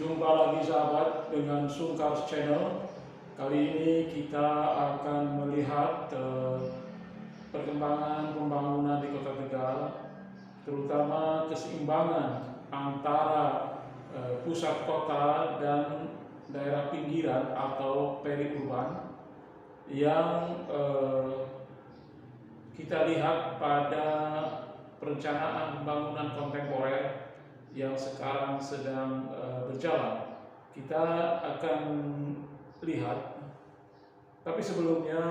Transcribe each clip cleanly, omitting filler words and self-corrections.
Jumpa lagi sahabat dengan Sungkars Channel. Kali ini kita akan melihat perkembangan pembangunan di Kota Tegal, terutama keseimbangan antara pusat kota dan daerah pinggiran atau periurban yang kita lihat pada perencanaan pembangunan kontemporer yang sekarang sedang berjalan. Kita akan lihat, tapi sebelumnya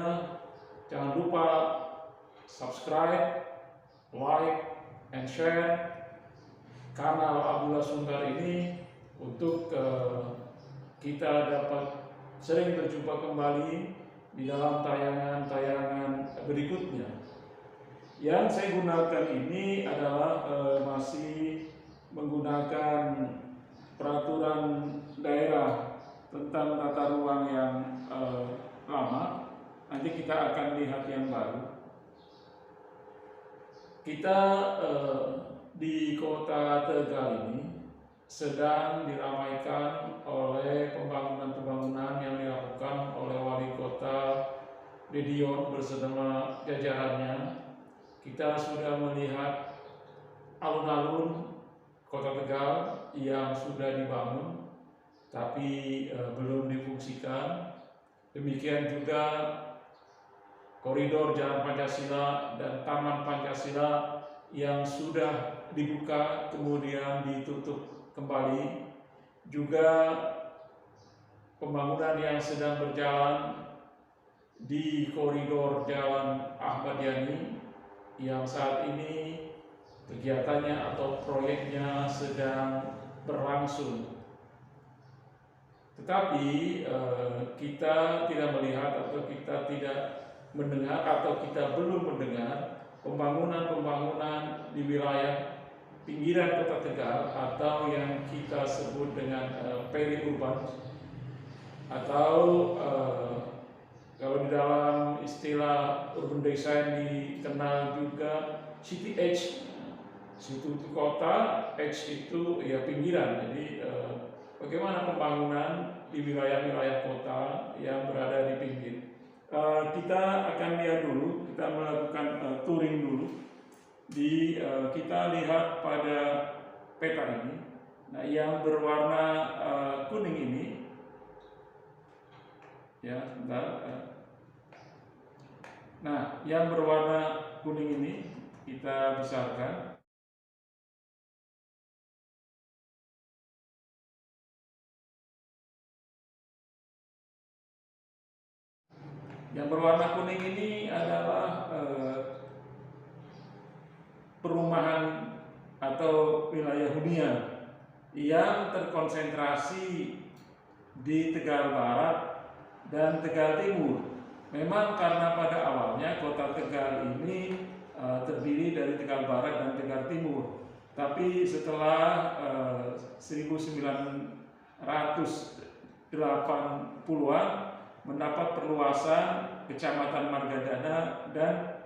jangan lupa subscribe, like, and share kanal Abdullah Sungkar ini untuk kita dapat sering berjumpa kembali di dalam tayangan-tayangan berikutnya. Yang saya gunakan ini adalah masih menggunakan peraturan daerah tentang tata ruang yang lama. Nanti kita akan lihat yang baru. Kita di Kota Tegal ini sedang diramaikan oleh pembangunan-pembangunan yang dilakukan oleh Wali Kota Dedion bersama jajarannya. Kita sudah melihat alun-alun Kota Tegal yang sudah dibangun tapi belum difungsikan. Demikian juga koridor Jalan Pancasila dan Taman Pancasila yang sudah dibuka kemudian ditutup kembali. Juga pembangunan yang sedang berjalan di koridor Jalan Ahmad Yani yang saat ini kegiatannya atau proyeknya sedang berlangsung. Tetapi kita tidak melihat atau kita tidak mendengar atau kita belum mendengar pembangunan-pembangunan di wilayah pinggiran Kota Tegal atau yang kita sebut dengan periurban atau kalau di dalam istilah urban design dikenal juga city edge. Situ itu kota, edge itu ya pinggiran. Jadi bagaimana pembangunan di wilayah-wilayah kota yang berada di pinggir. Kita akan lihat dulu, kita melakukan touring dulu. Kita lihat pada peta ini. Nah, yang berwarna kuning ini, ya, sebentar. Nah, yang berwarna kuning ini kita besarkan. Yang berwarna kuning ini adalah perumahan atau wilayah hunian yang terkonsentrasi di Tegal Barat dan Tegal Timur. Memang karena pada awalnya Kota Tegal ini terdiri dari Tegal Barat dan Tegal Timur. Tapi setelah 1980-an mendapat perluasan Kecamatan Margadana dan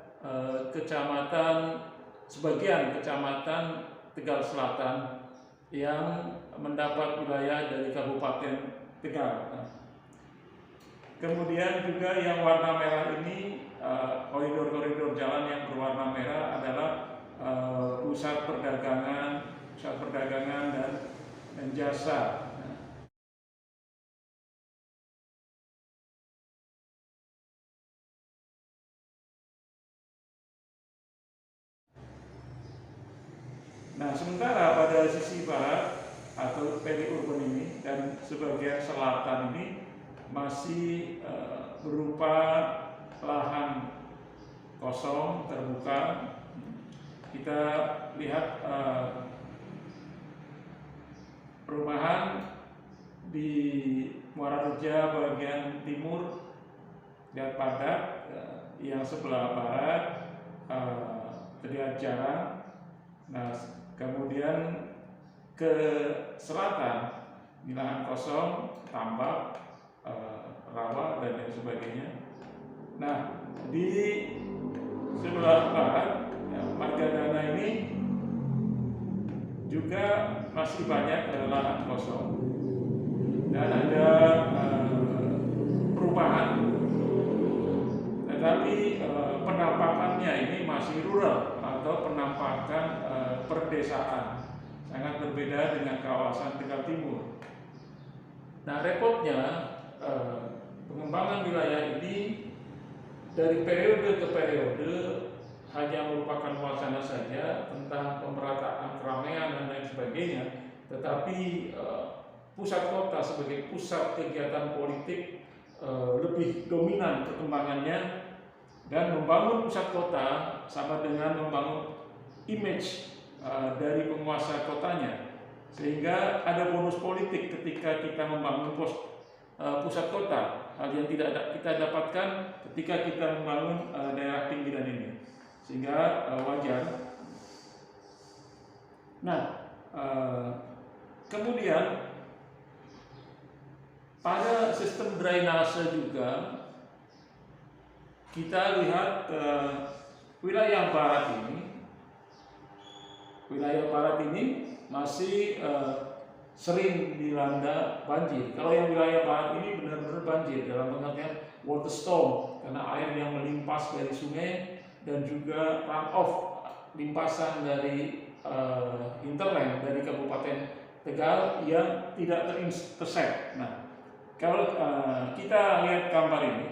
sebagian Kecamatan Tegal Selatan yang mendapat wilayah dari Kabupaten Tegal. Kemudian juga yang warna merah ini, koridor-koridor jalan yang berwarna merah adalah pusat perdagangan dan jasa. Nah, sementara pada sisi barat atau periurban ini dan sebagian selatan ini masih berupa lahan kosong terbuka. Kita lihat perumahan di Muara Reja bagian timur, lihat padat, yang sebelah barat terlihat jarang. Nah, kemudian ke selatan di lahan kosong, tambak, rawa dan lain sebagainya. Nah, di sebelah barat, Margadana ini juga masih banyak lahan kosong. pedesaan, sangat berbeda dengan kawasan Tegal Timur. Nah, repotnya pengembangan wilayah ini dari periode ke periode hanya merupakan wacana saja tentang pemerataan keramaian dan lain sebagainya, tetapi pusat kota sebagai pusat kegiatan politik lebih dominan perkembangannya, dan membangun pusat kota sama dengan membangun image dari penguasa kotanya, sehingga ada bonus politik ketika kita membangun pusat kota, hal yang tidak kita dapatkan ketika kita membangun daerah pinggiran ini, sehingga wajar. Nah, kemudian pada sistem drainase juga kita lihat wilayah barat ini masih sering dilanda banjir. Kalau yang wilayah barat ini benar-benar banjir dalam pengertian water storm, karena air yang melimpas dari sungai dan juga runoff limpasan dari hinterland dari Kabupaten Tegal yang tidak terintercept. Nah, kalau kita lihat gambar ini,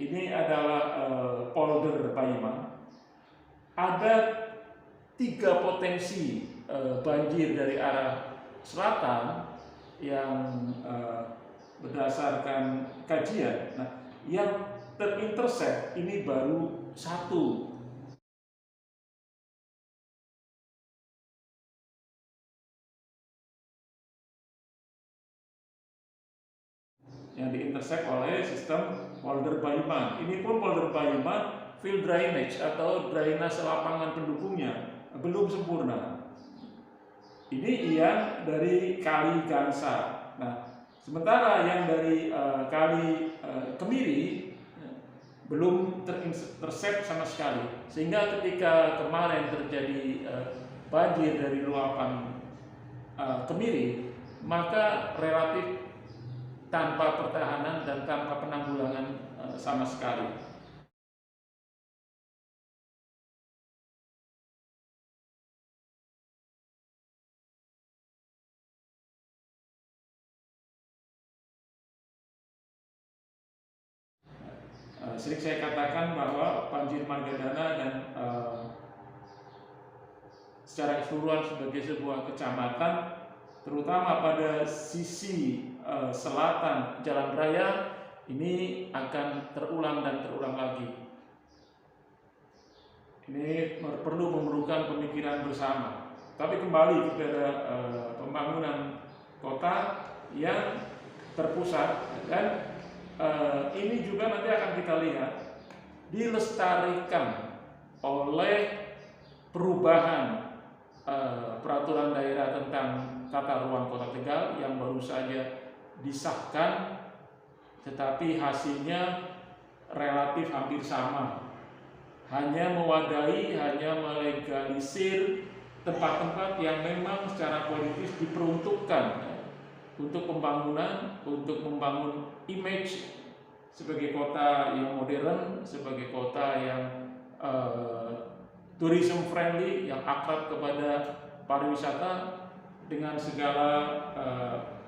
ini adalah polder Paiman. Ada 3 potensi banjir dari arah selatan yang berdasarkan kajian. Nah, yang terintercept ini baru 1. Yang diintersect oleh sistem polder Paiman. Ini pun polder Paiman field drainage atau drainase lapangan pendukungnya belum sempurna. Ini yang dari Kali Gangsa. Nah, sementara yang dari Kali Kemiri belum terintercept sama sekali, sehingga ketika kemarin terjadi banjir dari luapan Kemiri, maka relatif tanpa pertahanan dan tanpa penanggulangan sama sekali. Sering saya katakan bahwa banjir Margadana dan secara keseluruhan sebagai sebuah kecamatan, terutama pada sisi selatan jalan raya, ini akan terulang dan terulang lagi. Ini perlu memerlukan pemikiran bersama. Tapi kembali kepada pembangunan kota yang terpusat, dan ini juga nanti akan kita lihat dilestarikan oleh perubahan peraturan daerah tentang tata ruang Kota Tegal yang baru saja disahkan, tetapi hasilnya relatif hampir sama, hanya mewadahi, hanya melegalisir tempat-tempat yang memang secara politis diperuntukkan untuk pembangunan, untuk membangun image sebagai kota yang modern, sebagai kota yang tourism friendly, yang akrab kepada pariwisata, dengan segala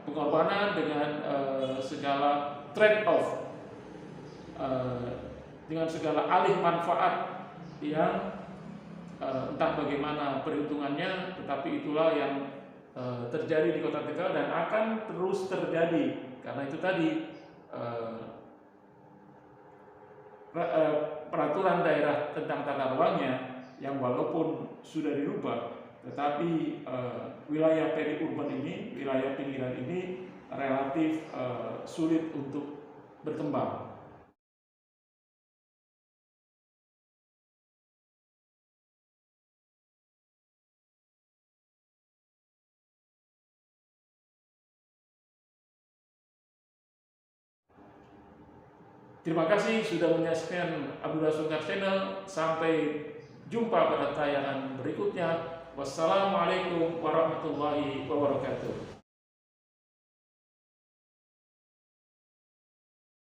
pengorbanan, dengan segala trade-off, dengan segala alih manfaat yang entah bagaimana perhitungannya, tetapi itulah yang terjadi di Kota Tegal dan akan terus terjadi, karena itu tadi peraturan daerah tentang tata ruangnya yang walaupun sudah dirubah, tetapi wilayah periurban ini, wilayah pinggiran ini relatif sulit untuk berkembang. Terima kasih sudah menyaksikan Abdullah Sungkar Channel. Sampai jumpa pada tayangan berikutnya. Wassalamualaikum warahmatullahi wabarakatuh.